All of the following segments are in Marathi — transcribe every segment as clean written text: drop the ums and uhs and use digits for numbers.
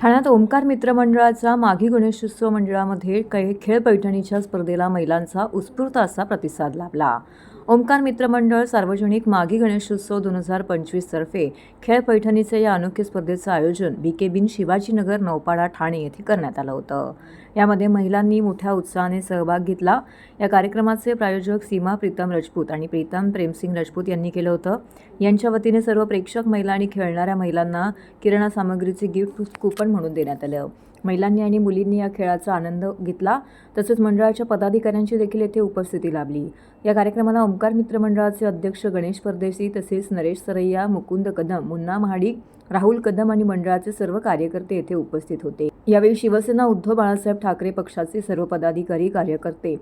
ठाण्यात ओंकार मित्र मंडळाच्या माघी गणेशोत्सव मंडळामध्ये खेळ पैठणीच्या स्पर्धेला महिलांचा उत्स्फूर्त असा प्रतिसाद लाभला. ओंकार मित्र मंडळ सार्वजनिक माघी गणेशोत्सव 2025 तर्फे खेळ पैठणीचे या अनोख्या स्पर्धेचं आयोजन BK बिन शिवाजीनगर नौपाडा ठाणे येथे करण्यात आलं होतं. यामध्ये महिलांनी मोठ्या उत्साहाने सहभाग घेतला. या कार्यक्रमाचे प्रायोजक सीमा प्रीतम राजपूत आणि प्रीतम प्रेमसिंग राजपूत यांनी केलं होतं. यांच्या वतीने सर्व प्रेक्षक महिला आणि खेळणाऱ्या महिलांना किराणा सामग्रीचे गिफ्ट कूपन म्हणून देण्यात आलं. महिलांनी आणि मुलींनी या खेळाचा आनंद घेतला. तसेच मंडळाच्या पदाधिकाऱ्यांची देखील येथे उपस्थिती लाभली. या कार्यक्रमाला ओंकार मित्र मंडळाचे अध्यक्ष गणेश परदेशी, तसेच नरेश सरैया, मुकुंद कदम, मुन्ना महाडिक, राहुल कदम आणि मंडळाचे सर्व कार्यकर्ते येथे उपस्थित होते. यावेळी शिवसेना उद्धव बाळासाहेब ठाकरे पक्षाचे सर्व पदाधिकारी, कार्यकर्ते,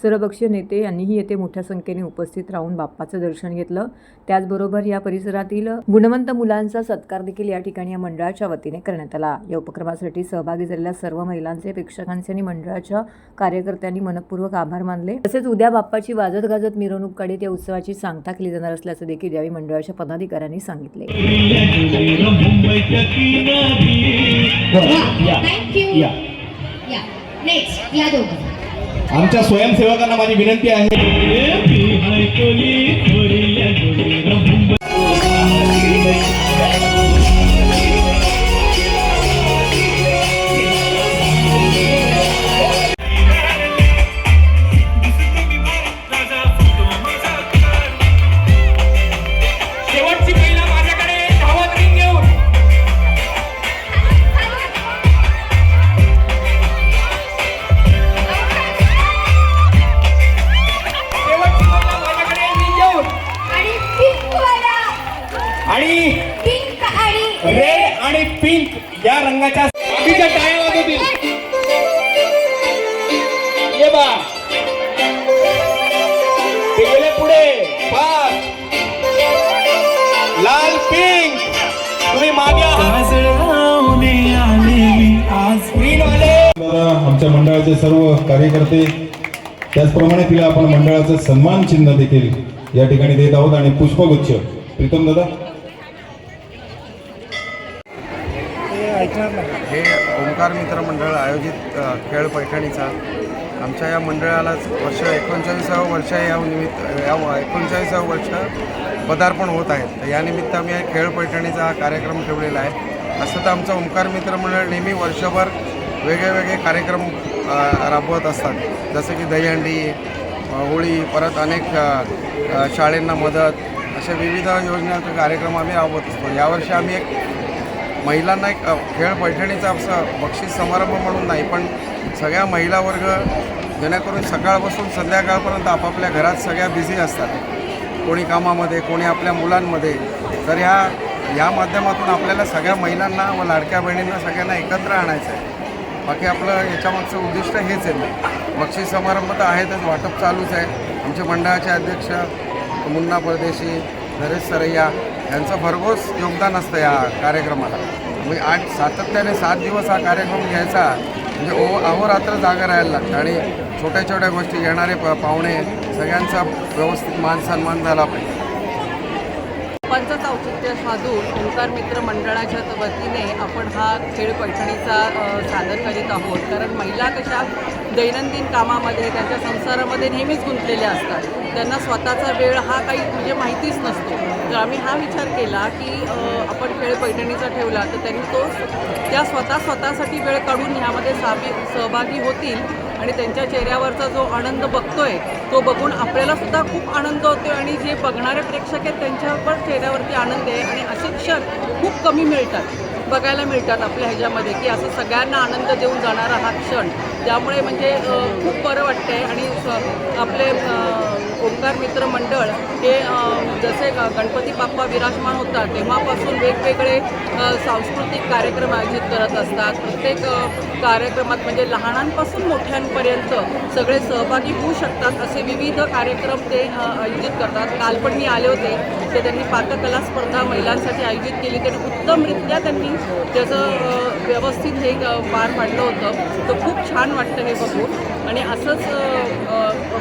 सर्वपक्षीय नेते यांनीही येथे मोठ्या संख्येने उपस्थित राहून बाप्पाचं दर्शन घेतलं. त्याचबरोबर या परिसरातील गुणवंत मुलांचा सत्कार देखील या ठिकाणी या मंडळाच्या वतीने करण्यात आला. या उपक्रमासाठी सहभागी झालेल्या सर्व महिलांचे, प्रेक्षकांचे आणि मंडळाच्या कार्यकर्त्यांनी मनपूर्वक आभार मानले. तसेच उद्या बाप्पाची वाजत गाजत मिरवणूक काढीत या उत्सवाची सांगता केली जाणार असल्याचं देखील यावेळी मंडळाच्या पदाधिकाऱ्यांनी सांगितले. आमच्या स्वयंसेवकांना माझी विनंती आहे. शेवटची महिला माझ्याकडे धावत रिंग घेऊन. शेवटची महिला माझ्याकडे रिंग घेऊन. आणि रेड आणि पिंक या रंगाच्या बाकीच्या टाळ्या वाजवतील. ये बा, ते गेले पुढे. पाच, लाल, पिंक, तुम्ही मागे ग्रीन वाले. आमच्या मंडळाचे सर्व कार्यकर्ते, त्याचप्रमाणे तिला आपण मंडळाचं सन्मान चिन्ह देखील या ठिकाणी देत आहोत आणि पुष्पगुच्छ. प्रीतम दादा, हे ओंकार मित्र मंडळ आयोजित खेळ पैठणीचा आमच्या या मंडळाला वर्ष 39वं वर्ष या 39वं वर्ष पदार्पण होत आहे. तर यानिमित्त आम्ही खेळ पैठणीचा हा कार्यक्रम ठेवलेला आहे. असं तर आमचं ओंकार मित्र मंडळ नेहमी वर्षभर वेगळे कार्यक्रम राबवत असतात. जसं की दहीहंडी, होळी, परत अनेक शाळेंना मदत, अशा विविध योजनांचे कार्यक्रम आम्ही राबवत असतो. यावर्षी आम्ही एक महिलांना एक खेळ पैठणीचा असं बक्षीस समारंभ म्हणून नाही, पण सगळ्या महिला वर्ग जेणेकरून सकाळपासून संध्याकाळपर्यंत आपापल्या घरात सगळ्या बिझी असतात, कोणी कामामध्ये, कोणी आपल्या मुलांमध्ये. तर ह्या माध्यमातून आपल्याला सगळ्या महिलांना व लाडक्या बहिणींना सगळ्यांना एकत्र आणायचं आहे. बाकी आपलं याच्यामागचं उद्दिष्ट हेच आहे. बक्षीस समारंभ तर आहेतच, वाटप चालूच आहे. आमचे मंडळाचे अध्यक्ष मुन्ना परदेशी, नरेश सरैया यांचं भरघोस योगदान असतं या कार्यक्रमाला. म्हणजे सातत्याने 7 दिवस हा कार्यक्रम घ्यायचा म्हणजे अहोरात्र जागा राहायला लागतं आणि छोट्या छोट्या गोष्टी, येणारे पाहुणे सगळ्यांचा व्यवस्थित मान सन्मान झाला पाहिजे. बाप्पांचं औचित्य साधून ओंकार मित्र मंडळाच्या वतीने आपण हा खेळ पैठणीचा सादर करीत आहोत. कारण महिला कशा दैनंदिन कामामध्ये, त्यांच्या संसारामध्ये नेहमीच गुंतलेल्या असतात. त्यांना स्वतःचा वेळ हा काही म्हणजे माहितीच नसतो. तर आम्ही हा विचार केला की आपण खेळ पैठणीचा ठेवला तर त्यांनी त्या स्वतःसाठी वेळ काढून ह्यामध्ये सहभागी होतील आणि त्यांच्या चेहऱ्यावरचा जो आनंद बघतोय तो बघून आपल्यालासुद्धा खूप आनंद होतो आणि जे बघणारे प्रेक्षक आहेत त्यांच्यावर चेहऱ्यावरती आनंद आहे. आणि असे क्षण खूप कमी बघायला मिळतात आपल्या ह्याच्यामध्ये, की असं सगळ्यांना आनंद देऊन जाणारा हा क्षण. त्यामुळे म्हणजे खूप बरं वाटतं आहे. आणि आपले ओंकार मित्र मंडळ हे जसे गणपती बाप्पा विराजमान होतात तेव्हापासून वेगवेगळे सांस्कृतिक कार्यक्रम आयोजित करत असतात. प्रत्येक कार्यक्रमात म्हणजे लहानांपासून मोठ्यांपर्यंत सगळे सहभागी होऊ शकतात असे विविध कार्यक्रम ते आयोजित करतात. काल पण मी आले होते, तर त्यांनी पाककला स्पर्धा महिलांसाठी आयोजित केली. त्यांनी उत्तमरित्या त्यांनी त्याचं व्यवस्थित हे पार पाडलं होतं. तर खूप छान वाटतं हे बघून. आणि असंच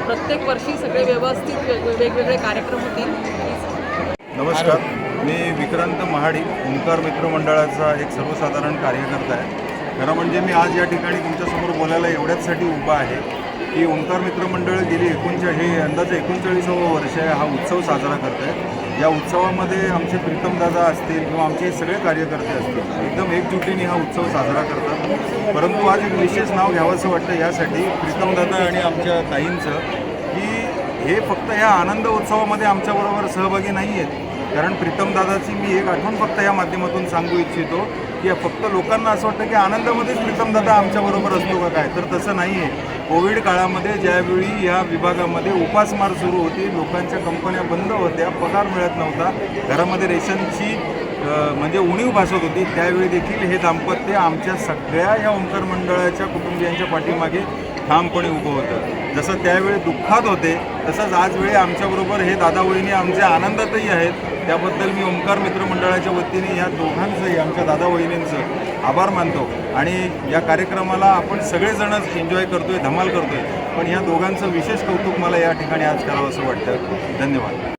प्रत्येक वर्षी सगळे व्यवस्थित वेगवेगळे कार्यक्रम होतील. नमस्कार. मी विक्रांत महाडी ओंकार मित्र मंडळाचा एक सर्वसाधारण कार्यकर्ता आहे. खरं म्हणजे मी आज या ठिकाणी तुमच्यासमोर बोलायला एवढ्याचसाठी उभा आहे की ओंकार मित्र मंडळ गेली हे अंदाजे 39वं वर्ष आहे हा उत्सव साजरा करत आहे. या उत्सवामध्ये आमचे प्रीतमदादा असतील किंवा आमचे सगळे कार्यकर्ते असतील एकदम एकजुटीने हा उत्सव साजरा करतात. परंतु आज एक विशेष नाव घ्यावंसं वाटतं यासाठी प्रीतमदादा आणि आमच्या ताईंचं की हे फक्त ह्या आनंद उत्सवामध्ये आमच्याबरोबर सहभागी नाही आहेत. कारण प्रीतमदादाची मी एक आठवण फक्त या माध्यमातून सांगू इच्छितो की फक्त लोकांना असं वाटतं की आनंदामध्येच प्रीतमदादा आमच्याबरोबर असतो का काय, तर तसं नाही आहे. कोविड काळामध्ये ज्यावेळी या विभागामध्ये उपासमार सुरू होती, लोकांच्या कंपन्या बंद होत्या, पगार मिळत नव्हता, घरामध्ये रेशनची म्हणजे उणीव भासत होती, त्यावेळी देखील हे दाम्पत्य आमच्या सगळ्या या ओंकार मंडळाच्या कुटुंबियांच्या पाठीमागे ठामपणे उभं होतं. जसं त्यावेळी दुःखात होते तसंच आज वेळी आमच्याबरोबर हे दादा वहिनी आमच्या आनंदातही आहेत. त्याबद्दल मी ओंकार मित्र मंडळाच्या वतीने या दोघांचंही आमच्या दादा वहिनींचं आभार मानतो. आणि या कार्यक्रमाला आपण सगळेजणच एन्जॉय करतोय, धमाल करतोय, पण या दोघांचं विशेष कौतुक मला या ठिकाणी आज करावं असं वाटतं. धन्यवाद.